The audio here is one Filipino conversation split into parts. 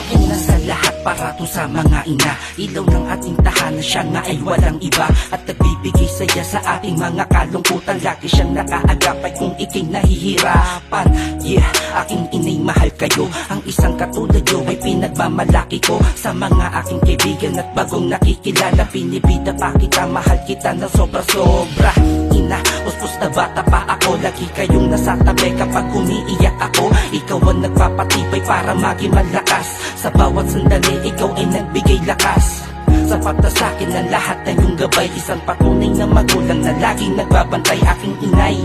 ng una sa lahat para to sa mga ina. Ilaw ng ating tahanan, siya nga ay walang iba. At nagbibigay saya sa ating mga kalungkutan. Lagi siyang nakaagapay kung ikay nahihirapan. Yeah, aking inay mahal kayo. Ang isang katulad nyo ay pinagmamalaki ko. Sa mga aking kaibigan at bagong nakikilala, pinibida pa kita, mahal kita na sobra-sobra. Ina, uspos na bata pa ako, lagi kayong nasa tabi kapag umiiyak ako. Ikaw ang nagpapatibay para maging malakas. Sa bawat sandali, ikaw ay nagbigay lakas. Sapat na sa'kin ang lahat ng iyong gabay. Isang patunay na magulang na laging nagbabantay, aking inay.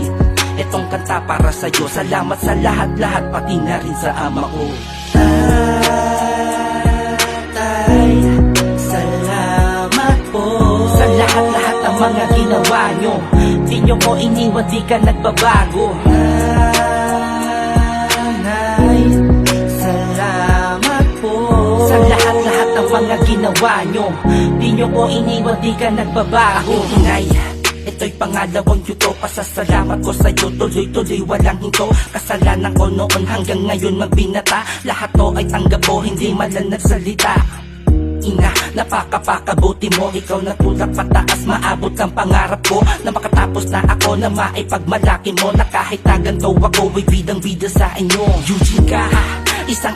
Itong kanta para sa'yo, salamat sa lahat-lahat, pati na rin sa ama ko. Tatay, salamat po sa lahat-lahat ng mga ginawa nyo. Di nyo ko iniwan, di ka nagbabago. Nanay, salamat po sa lahat-lahat ng mga ginawa nyo. Di nyo ko iniwan, di ka nagbabago. Aking inay, ito'y pangalawang yuto. Pasasalamat ko sa'yo, tuloy-tuloy walang hinto. Kasalanan ko noon hanggang ngayon magbinata. Lahat to ay tanggap ko, hindi malang nagsalita. Ina, napakapakabuti mo. Ikaw na tulak pataas, maabot ang pangarap ko. Na makatapos na ako, na maipagmalaki mo. Na kahit na ganito ako, ay bidang-bida sa inyo. Eugene ka, isang